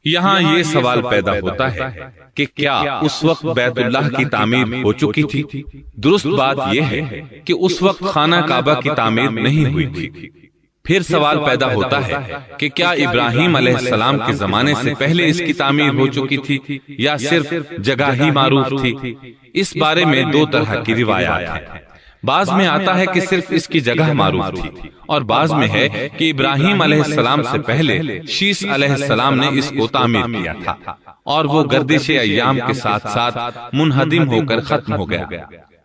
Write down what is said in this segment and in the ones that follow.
یہاں یہ سوال پیدا ہوتا ہے کہ کیا اس وقت بیت اللہ کی تعمیر ہو چکی تھی؟ درست بات یہ ہے کہ اس وقت خانہ کعبہ کی تعمیر نہیں ہوئی تھی۔ پھر سوال پیدا ہوتا ہے کہ کیا ابراہیم علیہ السلام کے زمانے سے پہلے اس کی تعمیر ہو چکی تھی یا صرف جگہ ہی معروف تھی؟ اس بارے میں دو طرح کی روایات ہیں۔ بعض میں آتا ہے کہ صرف اس کی جگہ معروف تھی، اور بعض میں ہے کہ ابراہیم علیہ السلام سے پہلے شیس علیہ السلام نے اس کو تعمیر کیا تھا، اور وہ گردش ایام کے ساتھ ساتھ منہدم ہو کر ختم ہو گیا۔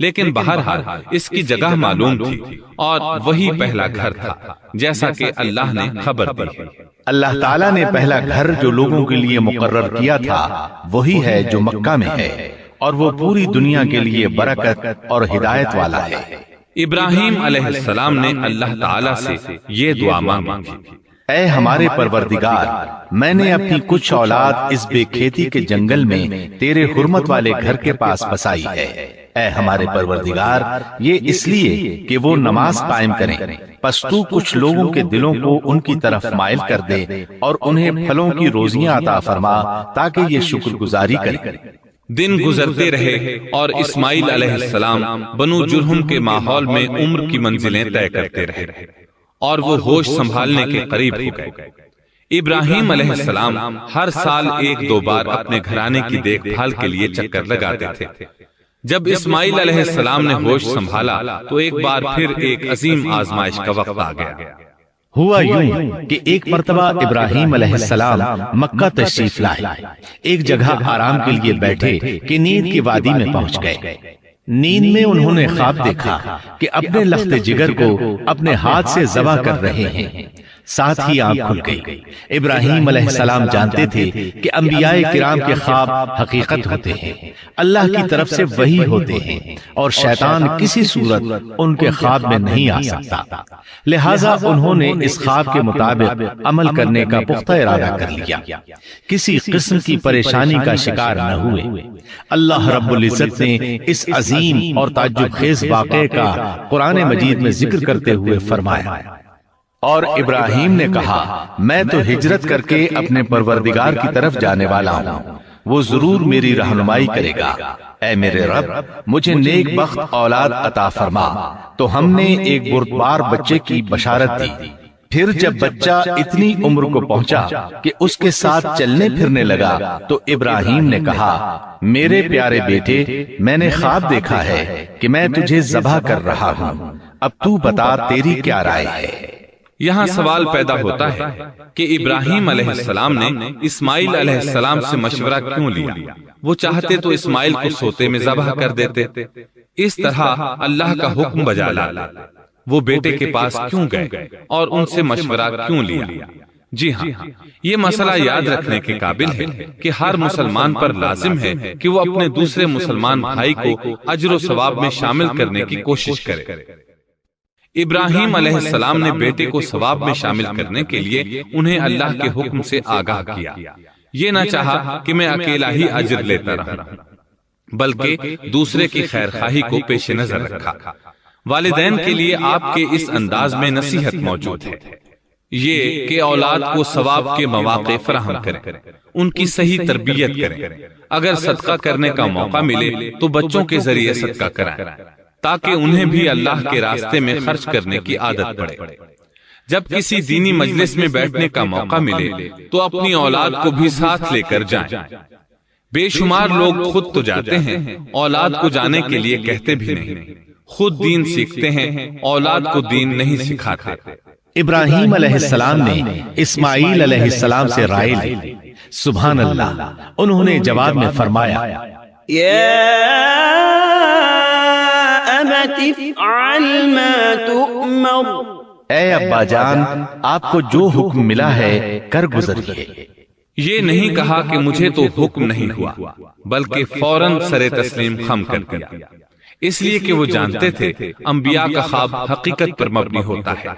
لیکن بہرحال اس کی جگہ معلوم تھی اور وہی پہلا گھر تھا، جیسا کہ اللہ نے خبر دی ہے۔ اللہ تعالیٰ نے پہلا گھر جو لوگوں کے لیے مقرر کیا تھا وہی ہے جو مکہ میں ہے، اور وہ پوری دنیا کے لیے برکت اور ہدایت والا ہے۔ ابراہیم علیہ السلام نے اللہ تعالیٰ سے یہ دعا مانگی تھی: اے ہمارے پروردگار، میں نے اپنی کچھ اولاد اس بے کھیتی کے جنگل میں تیرے حرمت والے گھر کے پاس بسائی ہے۔ اے ہمارے پروردگار، یہ اس لیے کہ وہ نماز قائم کریں، پس تو کچھ لوگوں کے دلوں کو ان کی طرف مائل کر دے اور انہیں پھلوں کی روزیاں عطا فرما تاکہ یہ شکر گزاری کریں۔ دن گزرتے رہے اور اسماعیل علیہ السلام بنو جرہم کے ماحول میں عمر کی منزلیں طے کرتے رہے، اور وہ ہوش سنبھالنے کے قریب ہو گئے۔ ابراہیم علیہ السلام ہر سال ایک دو بار اپنے گھرانے کی دیکھ بھال کے لیے چکر لگاتے تھے۔ جب اسماعیل علیہ السلام نے ہوش سنبھالا تو ایک بار پھر ایک عظیم آزمائش کا وقت آ گیا۔ ہوا یوں کہ ایک مرتبہ ابراہیم علیہ السلام مکہ تشریف لائے، ایک جگہ آرام کے لیے بیٹھے کہ نیند کی وادی میں پہنچ گئے۔ نیند میں انہوں نے خواب دیکھا کہ اپنے لخت جگر کو اپنے ہاتھ سے ذبح کر رہے ہیں، ساتھ ہی آنکھ کھل گئی۔ ابراہیم علیہ السلام جانتے تھے کہ انبیاء کرام کے خواب حقیقت ہوتے ہیں، اللہ کی طرف سے وحی ہوتے ہیں، اور شیطان کسی صورت ان کے خواب میں نہیں آ سکتا۔ لہٰذا انہوں نے اس خواب کے مطابق عمل کرنے کا پختہ ارادہ کر لیا، کسی قسم کی پریشانی کا شکار نہ ہوئے۔ اللہ رب العزت نے اس عظیم اور تعجب خیز واقعے کا قرآن مجید میں ذکر کرتے ہوئے فرمایا: اور ابراہیم نے کہا، میں تو ہجرت کر کے اپنے پروردگار کی طرف جانے والا ہوں، وہ ضرور میری رہنمائی کرے گا۔ اے میرے رب، مجھے نیک بخت اولاد عطا فرما۔ تو ہم نے ایک بردبار بچے کی بشارت دی۔ پھر جب بچہ اتنی عمر کو پہنچا کہ اس کے ساتھ چلنے پھرنے لگا تو ابراہیم نے کہا، میرے پیارے بیٹے، میں نے خواب دیکھا ہے کہ میں تجھے ذبح کر رہا ہوں، اب تو بتا تیری کیا رائے ہے؟ یہاں سوال پیدا ہوتا ہے کہ ابراہیم علیہ السلام نے اسماعیل علیہ السلام سے مشورہ کیوں لیا؟ وہ چاہتے تو اسماعیل کو سوتے میں ذبح کر دیتے، اس طرح اللہ کا حکم بجا لاتے۔ وہ بیٹے کے پاس کیوں گئے اور ان سے مشورہ کیوں لیا؟ جی ہاں، یہ مسئلہ یاد رکھنے کے قابل ہے کہ ہر مسلمان پر لازم ہے کہ وہ اپنے دوسرے مسلمان بھائی کو اجر و ثواب میں شامل کرنے کی کوشش کرے۔ ابراہیم علیہ السلام نے بیٹے کو ثواب میں شامل کرنے کے لیے انہیں اللہ کے حکم سے آگاہ کیا۔ یہ نہ چاہا کہ میں اکیلا ہی اجر لیتا رہا، بلکہ دوسرے کی خیر خواہی کو پیش نظر رکھا۔ والدین کے لیے آپ کے اس انداز میں نصیحت موجود ہے، یہ کہ اولاد کو ثواب کے مواقع فراہم کریں، ان کی صحیح تربیت کریں۔ اگر صدقہ کرنے کا موقع ملے تو بچوں کے ذریعے صدقہ کرائیں، تاکہ انہیں بھی اللہ کے راستے میں خرچ کرنے کی عادت پڑے۔ جب کسی دینی مجلس میں بیٹھنے کا موقع ملے تو اپنی اولاد کو بھی ساتھ لے کر جائیں۔ بے شمار لوگ خود تو جاتے ہیں، اولاد کو جانے کے لیے کہتے بھی نہیں، خود دین سیکھتے ہیں، اولاد کو دین نہیں سکھاتے۔ ابراہیم علیہ السلام نے اسماعیل علیہ السلام سے رائے لی۔ سبحان اللہ، انہوں نے جواب میں فرمایا، اے ابا جان، آپ کو جو حکم ملا ہے کر گزریے۔ یہ نہیں کہا کہ مجھے تو حکم نہیں ہوا، بلکہ فوراً سر تسلیم خم کر دیا، اس لیے کہ وہ جانتے تھے انبیاء کا خواب حقیقت پر مبنی ہوتا ہے،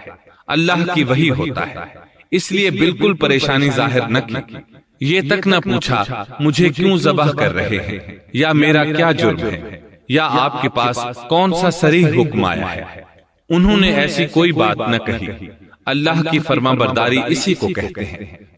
اللہ کی وحی ہوتا ہے، اس لیے بالکل پریشانی ظاہر نہ کی۔ یہ تک نہ پوچھا مجھے کیوں ذبح کر رہے ہیں، یا میرا کیا جرم ہے، یا آپ کے پاس کون سا صریح حکم آیا ہے۔ انہوں نے ایسی کوئی بات نہ کہی۔ اللہ کی فرما برداری اسی کو کہتے ہیں۔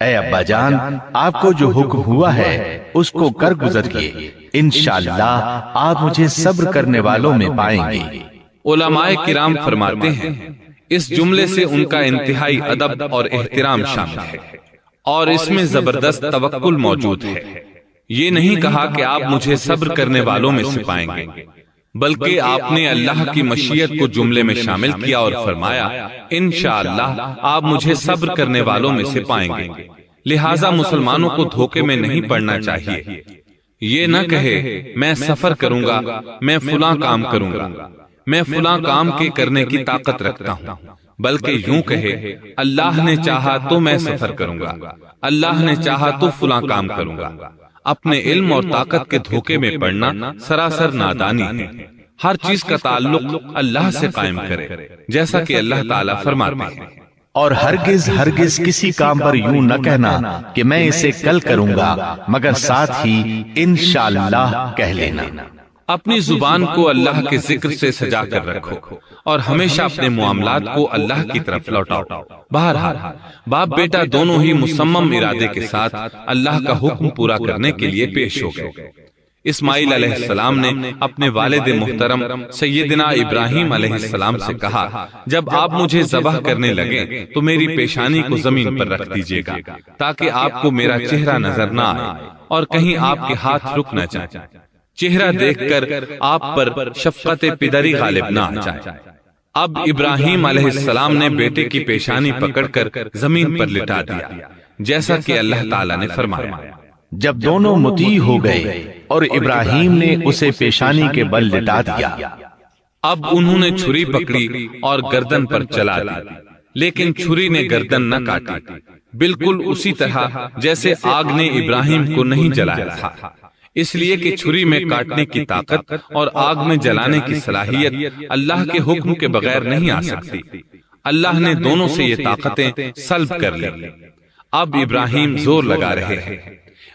اے ابا جان، آپ کو جو حکم ہوا ہے اس کو کر گزریے، انشاءاللہ آپ مجھے صبر کرنے والوں میں پائیں گے۔ علماء کرام فرماتے ہیں اس جملے سے ان کا انتہائی ادب اور احترام شامل ہے، اور اس میں زبردست توکل موجود ہے۔ یہ نہیں کہا کہ آپ مجھے صبر کرنے والوں میں سے پائیں گے، بلکہ آپ نے اللہ کی مشیت کو جملے میں شامل کیا اور فرمایا انشاءاللہ آپ مجھے صبر کرنے والوں میں سے پائیں گے۔ لہٰذا مسلمانوں کو دھوکے میں نہیں پڑنا چاہیے۔ یہ نہ کہے میں سفر کروں گا، میں فلاں کام کروں گا، میں فلاں کام کے کرنے کی طاقت رکھتا ہوں، بلکہ یوں کہے اللہ نے چاہا تو میں سفر کروں گا، اللہ نے چاہا تو فلاں کام کروں گا۔ اپنے علم اور طاقت کے دھوکے میں پڑنا سراسر نادانی ہے۔ ہر چیز کا تعلق اللہ سے قائم کرے، جیسا کہ اللہ تعالیٰ فرماتے ہیں، اور ہرگز ہرگز کسی کام پر یوں نہ کہنا کہ میں اسے کل کروں گا، مگر ساتھ ہی انشاءاللہ کہہ لینا۔ اپنی زبان کو اللہ کے ذکر سے سجا کر رکھو اور ہمیشہ اپنے معاملات کو اللہ کی طرف لوٹاؤ۔ بہرحال باپ بیٹا دونوں ہی مصمم ارادے کے ساتھ اللہ کا حکم پورا کرنے کے لیے پیش ہو گئے۔ اسماعیل علیہ السلام نے اپنے والد محترم سیدنا ابراہیم علیہ السلام سے کہا، جب آپ مجھے ذبح کرنے لگیں تو میری پیشانی کو زمین پر رکھ دیجیے گا تاکہ آپ کو میرا چہرہ نظر نہ آئے اور کہیں آپ کے ہاتھ رک نہ جائیں، چہرہ دیکھ کر آپ پر شفقت پدری غالب نہ آ جائے۔ اب ابراہیم علیہ السلام نے بیٹے کی پیشانی پکڑ کر زمین پر لٹا دیا، جیسا کہ اللہ تعالیٰ نے فرمایا۔ جب دونوں مطیع ہو گئے اور ابراہیم نے اسے پیشانی کے بل لٹا دیا، اب انہوں نے چھری پکڑی اور گردن پر چلا دی، لیکن چھری نے گردن نہ کاٹی، بالکل اسی طرح جیسے آگ نے ابراہیم کو نہیں جلایا تھا، اس لیے کہ چھری میں کاٹنے کی طاقت اور آگ میں جلانے کی صلاحیت اللہ کے حکم کے بغیر نہیں آ سکتی۔ اللہ نے دونوں سے یہ طاقتیں سلب کر لی۔ اب ابراہیم زور لگا رہے ہیں،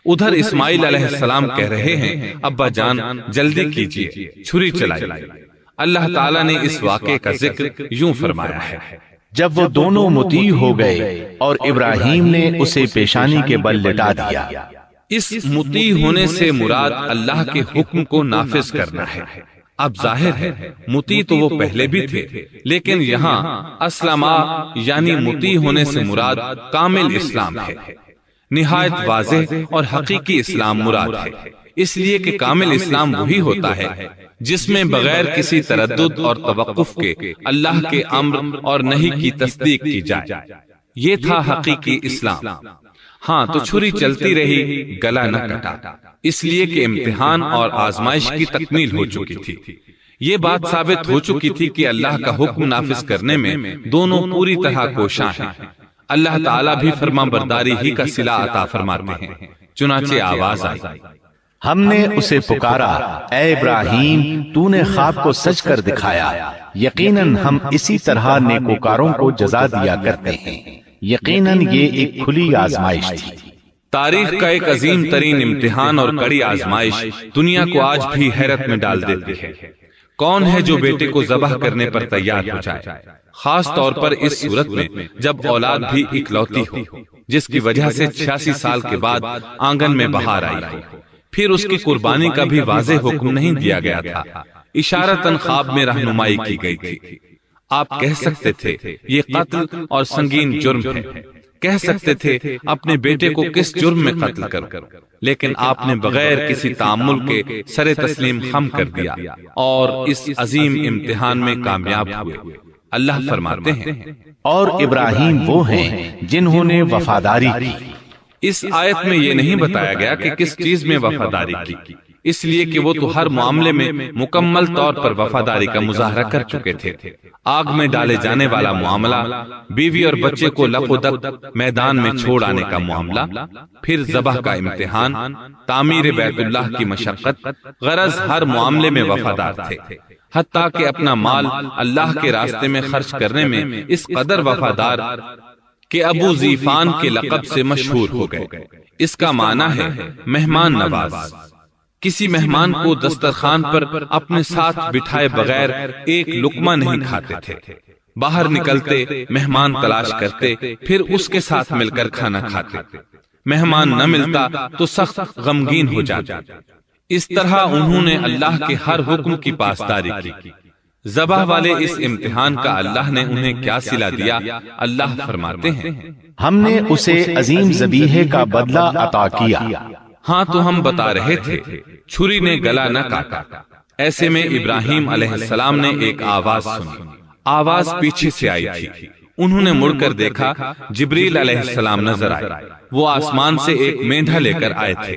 ادھر اسماعیل علیہ السلام کہہ رہے ہیں ابا جان جلدی کیجیے، چھری چلائیے۔ اللہ تعالیٰ نے اس واقعے کا ذکر یوں فرمایا ہے، جب وہ دونوں مطیع ہو گئے اور ابراہیم نے اسے پیشانی کے بل لٹا دیا۔ اس مطیع ہونے سے مراد اللہ کے حکم کو نافذ کرنا ہے۔ اب ظاہر ہے مطیع تو وہ پہلے بھی تھے، لیکن یہاں اسلما یعنی مطیع ہونے سے مراد کامل اسلام ہے۔ نہایت واضح اور حقیقی اسلام مراد ہے، اس لیے کہ کامل اسلام وہی ہوتا ہے جس میں بغیر کسی تردد اور توقف کے اللہ کے امر اور نہی کی تصدیق کی جائے۔ یہ تھا حقیقی اسلام۔ ہاں تو چھری چلتی رہی، گلا نہ کٹا، اس لیے کہ امتحان اور آزمائش کی تکمیل ہو چکی تھی۔ یہ بات ثابت ہو چکی تھی کہ اللہ کا حکم نافذ کرنے میں دونوں پوری طرح کوشاں ہیں۔ اللہ تعالیٰ بھی فرما برداری ہی کا صلہ عطا فرماتے ہیں۔ چنانچہ آواز آئی، ہم نے اسے پکارا، اے ابراہیم تو نے خواب کو سچ کر دکھایا، یقیناً ہم اسی طرح نیکوکاروں کو جزا دیا کرتے ہیں، یقیناً یہ ایک کھلی آزمائش تھی۔ تاریخ کا ایک عظیم ترین امتحان اور کڑی آزمائش دنیا کو آج بھی حیرت میں ڈال دیتی ہے۔ کون ہے جو بیٹے کو ذبح کرنے پر تیار ہو جائے، خاص طور پر اس صورت میں جب اولاد بھی اکلوتی ہو، جس کی وجہ سے 86 سال کے بعد آنگن میں بہار آئی ہو۔ پھر اس کی قربانی کا بھی واضح حکم نہیں دیا گیا تھا، اشارتاً خواب میں رہنمائی کی گئی تھی۔ آپ کہہ سکتے تھے یہ قتل اور سنگین جرم ہے، کہہ سکتے تھے اپنے بیٹے کو کس جرم میں قتل کرو، لیکن آپ نے بغیر کسی تعامل کے سر تسلیم خم کر دیا اور اس عظیم امتحان میں کامیاب ہوئے۔ اللہ فرماتے ہیں، اور ابراہیم وہ ہیں جنہوں نے وفاداری کی۔ اس آیت میں یہ نہیں بتایا گیا کہ کس چیز میں وفاداری کی، اس لیے کہ وہ تو ہر معاملے میں مکمل طور پر وفاداری کا مظاہرہ کر چکے تھے۔ آگ میں ڈالے جانے والا معاملہ، بیوی اور بچے کو لق و دق میدان میں چھوڑ آنے کا معاملہ، پھر ذبح کا امتحان، تعمیر بیت اللہ کی مشقت، غرض ہر معاملے میں وفادار تھے، حتیٰ کہ اپنا مال اللہ کے راستے میں خرچ کرنے میں اس قدر وفادار کہ ابو زیفان کے لقب سے مشہور ہو گئے۔ اس کا معنی ہے مہمان نواز۔ کسی مہمان کو دسترخوان پر اپنے ساتھ بٹھائے بغیر ایک لقمہ نہیں کھاتے تھے، باہر نکلتے مہمان تلاش کرتے، پھر اس کے ساتھ مل کر کھانا کھاتے۔ مہمان نہ ملتا تو سخت غمگین ہو جاتے۔ اس طرح انہوں نے اللہ کے ہر حکم کی پاسداری کی۔ ذبح والے اس امتحان کا اللہ نے انہیں کیا صلہ دیا؟ اللہ فرماتے ہیں، ہم نے اسے عظیم ذبیحے کا بدلہ عطا کیا۔ ہاں تو ہم بتا رہے تھے، چھری نے گلا نہ کاٹا۔ ایسے میں ابراہیم علیہ السلام نے ایک آواز سنی۔ آواز پیچھے سے آئی تھی۔ انہوں نے مڑ کر دیکھا، جبریل علیہ السلام نظر آئے۔ وہ آسمان سے ایک مینڈھا لے کر آئے تھے۔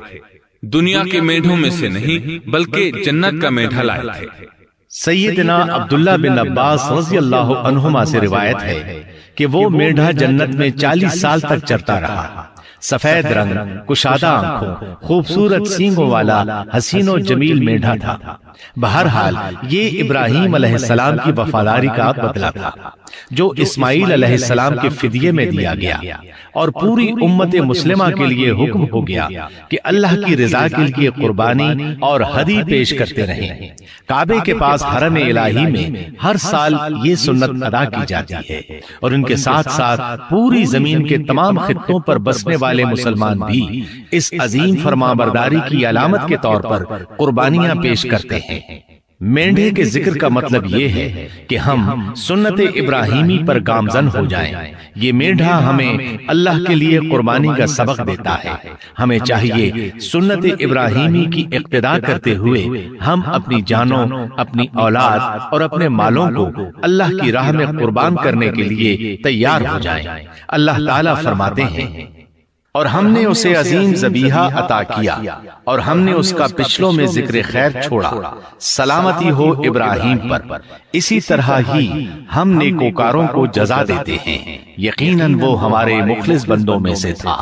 دنیا کے مینڈھوں میں سے نہیں، بلکہ جنت کا مینڈھا لائے تھے۔ سیدنا عبداللہ بن عباس رضی اللہ عنہما سے روایت ہے کہ وہ مینڈھا جنت میں 40 سال تک چرتا رہا۔ سفید رنگ، کشادہ آنکھوں، خوبصورت سینگوں والا حسین و جمیل مینڈھا تھا۔ بہرحال یہ ابراہیم علیہ السلام کی وفاداری کا بدلہ تھا جو اسماعیل علیہ السلام کے فدیے میں دیا گیا، اور پوری امت مسلمہ کے لیے حکم ہو گیا کہ اللہ کی رضا کے لیے قربانی اور ہدی پیش کرتے رہیں۔ کعبے کے پاس حرم الہی میں ہر سال یہ سنت ادا کی جاتی ہے، اور ان کے ساتھ ساتھ پوری زمین کے تمام خطوں پر بسنے والے مسلمان بھی اس عظیم فرمانبرداری کی علامت کے طور پر قربانیاں پیش کرتے ہیں۔ مینڈھے کے ذکر کا مطلب یہ ہے کہ ہم سنت ابراہیمی پر گامزن ہو جائیں۔ یہ مینڈھا ہمیں اللہ کے لیے قربانی کا سبق دیتا ہے۔ ہمیں چاہیے سنت ابراہیمی کی اقتداء کرتے ہوئے ہم اپنی جانوں، اپنی اولاد اور اپنے مالوں کو اللہ کی راہ میں قربان کرنے کے لیے تیار ہو جائیں۔ اللہ تعالیٰ فرماتے ہیں، اور ہم نے اسے عظیم ذبیحہ عطا کیا، اور ہم نے اس کا پچھلوں میں ذکر خیر چھوڑا۔ سلامتی ہو ابراہیم پر، اسی طرح ہی ہم نیکوکاروں کو جزا دیتے ہیں، یقیناً وہ ہمارے مخلص بندوں میں سے تھا۔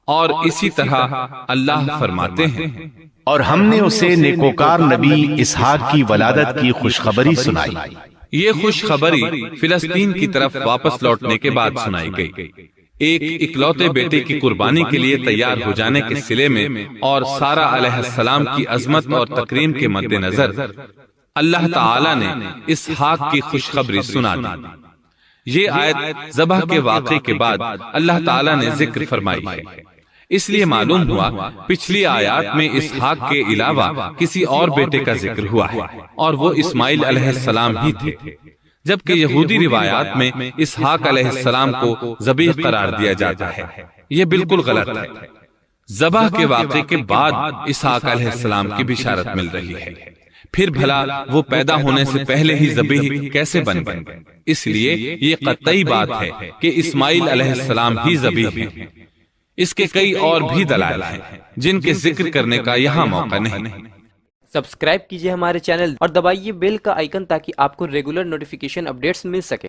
اور اسی طرح اللہ فرماتے ہیں، اور ہم نے اسے نیکوکار نبی اسحاق کی ولادت کی خوشخبری سنائی۔ یہ خوشخبری فلسطین کی طرف واپس لوٹنے کے بعد سنائی گئی۔ ایک اکلوتے بیٹے کی قربانی کے لیے تیار ہو جانے کے صلے میں اور سارہ علیہ السلام کی عظمت اور تکریم کے مد نظر اللہ تعالی نے اسحاق کی خوشخبری سنا دی۔ یہ آیت ذبح کے واقعے کے بعد اللہ تعالی نے ذکر فرمائی ہے۔ اس لیے معلوم ہوا پچھلی آیات میں اسحاق کے علاوہ کسی اور بیٹے کا ذکر ہوا ہے، اور وہ اسماعیل علیہ السلام ہی تھے، جبکہ یہودی روایات میں اسحاق علیہ السلام کو ذبیح قرار دیا جاتا ہے۔ یہ بالکل غلط ہے۔ ذبح کے واقعے کے بعد اسحاق علیہ السلام کی بشارت مل رہی ہے، پھر بھلا وہ پیدا ہونے سے پہلے ہی ذبیح کیسے بن گئے؟ اس لیے یہ قطعی بات ہے کہ اسماعیل علیہ السلام ہی ذبیح ہیں۔ اس کے کئی اور بھی دلائل ہیں جن کے ذکر کرنے کا یہاں موقع نہیں۔ سبسکرائب کیجئے ہمارے چینل اور دبائیے بیل کا آئیکن تاکہ آپ کو ریگولر نوٹیفیکیشن اپڈیٹس مل سکے۔